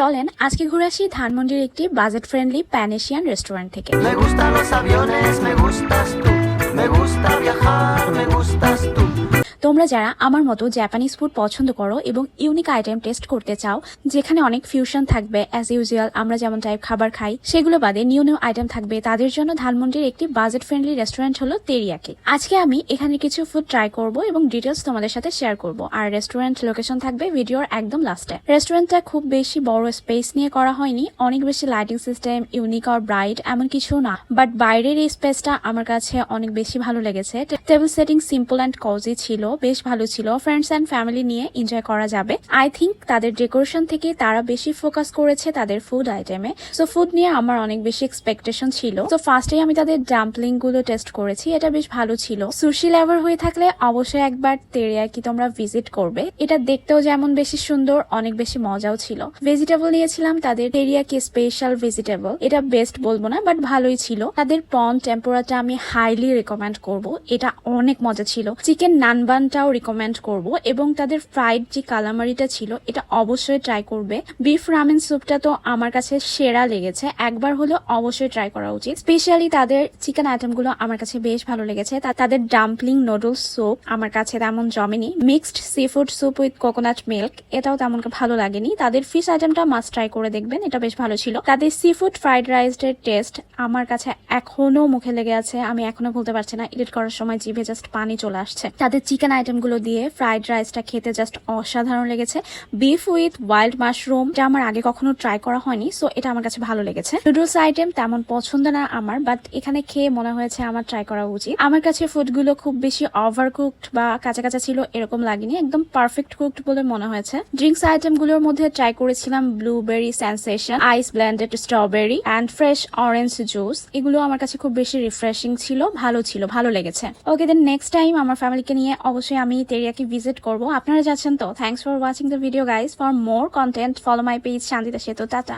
চলেন আজকে ঘুরে আসি ধানমন্ডির একটি budget friendly pan Asian restaurant থেকে। Me gustan los aviones, me gustas tú, me gusta viajar, me gustas tú. তোমরা যারা আমার মতো জাপানিজ ফুড পছন্দ করো এবং ইউনিক আইটেম টেস্ট করতে চাও, যেখানে অনেক ফিউশন থাকবে, অ্যাজ ইউজুয়াল আমরা যেমন টাইপ খাবার খাই সেগুলো বাদে নিউ নিউ আইটেম থাকবে, তাদের জন্য ধানমন্ডির একটি বাজেট ফ্রেন্ডলি রেস্টুরেন্ট হলো তেরিয়াকি। আজকে আমি এখানে কিছু ফুড ট্রাই করব এবং ডিটেলস তোমাদের সাথে শেয়ার করব, আর রেস্টুরেন্ট লোকেশন থাকবে ভিডিওর একদম লাস্টে। রেস্টুরেন্টটা খুব বেশি বড় স্পেস নিয়ে করা হয়নি, অনেক বেশি লাইটিং সিস্টেম ইউনিক আর ব্রাইট এমন কিছু না, বাট বাইরের এই স্পেসটা আমার কাছে অনেক বেশি ভালো লেগেছে। Table setting simple and cosy ছিল, বেশ ভালো ছিল, ফ্রেন্ডস অ্যান্ড ফ্যামিলি নিয়ে এনজয় করা যাবে। আই থিঙ্ক তাদের ডেকোরেশন থেকে তারা বেশি ফোকাস করেছে তাদের ফুড আইটেমে, সো ফুড নিয়ে আমার অনেক বেশি এক্সপেকটেশন ছিল। তো ফার্স্টে আমি তাদের ডাম্পলিং গুলো টেস্ট করেছি, এটা বেশ ভালো ছিল। সুশি লাভার হয়ে থাকলে অবশ্যই একবার তেরিয়াকি তোমরা ভিজিট করবে, এটা দেখতেও যেমন বেশি সুন্দর অনেক বেশি মজাও ছিল। ভেজিটেবল নিয়েছিলাম তাদের তেরিয়াকি স্পেশাল ভেজিটেবল, এটা বেস্ট বলবো না বাট ভালোই ছিল। তাদের প্রন টেম্পোরাটা আমি হাইলি রেকমেন্ড করব, এটা অনেক মজা ছিল। চিকেন নানবানটাও রিকমেন্ড করব এবং তাদের ফ্রাইড যে কালামারিটা ছিল এটা অবশ্যই ট্রাই করবে। বিফ রামেন স্যুপটা তো আমার কাছে সেরা লেগেছে, একবার হলেও অবশ্যই ট্রাই করা উচিত। স্পেশালি তাদের চিকেন আইটেম গুলো আমার কাছে বেশ ভালো লেগেছে। তাদের ডাম্পলিং নুডলস স্যুপ আমার কাছে তেমন জমেনি। Mixed sea food soup with coconut milk এটাও তেমন ভালো লাগেনি। তাদের ফিশ আইটেমটা মাস্ট ট্রাই করে দেখবেন, এটা বেশ ভালো ছিল। তাদের সি ফুড ফ্রাইড রাইসের টেস্ট আমার কাছে এখনো মুখে লেগে আছে, আমি এখনো ভুলতে পারছি না, এডিট করার সময় জিভে জাস্ট পানি চলে আসছে। তাদের চিকেন আইটেম গুলো দিয়ে ফ্রাইড রাইসটা খেতে জাস্ট অসাধারণ লেগেছে। বিফ উইথ ওয়াইল্ড মাশরুম, এটা আমার আগে কখনো ট্রাই করা হয়নি, সো এটা আমার কাছে ভালো লেগেছে। নুডলস আইটেম তেমন পছন্দ না আমার, বাট এখানে খেয়ে মনে হয়েছে আমার ট্রাই করা উচিত। আমার কাছে ফুড গুলো খুব বেশি ওভার কুকড বা কাঁচা কাঁচা ছিল এরকম লাগেনি, একদম পারফেক্ট কুকড বলে মনে হয়েছে। ড্রিঙ্কস আইটেম গুলোর মধ্যে ট্রাই করেছিলাম blueberry sensation, ice blended strawberry and fresh orange juice, এগুলো আমার কাছে খুব বেশি রিফ্রেশিং ছিল, ভালো লেগেছে। ওকে, দেন নেক্সট টাইম আমার ফ্যামিলিকে নিয়ে অবশ্যই আমি তেরিয়াকি ভিজিট করব। আপনারা যাচ্ছেন তো? Thanks for watching the video guys. For more content follow my page Shantita Setu. Tata.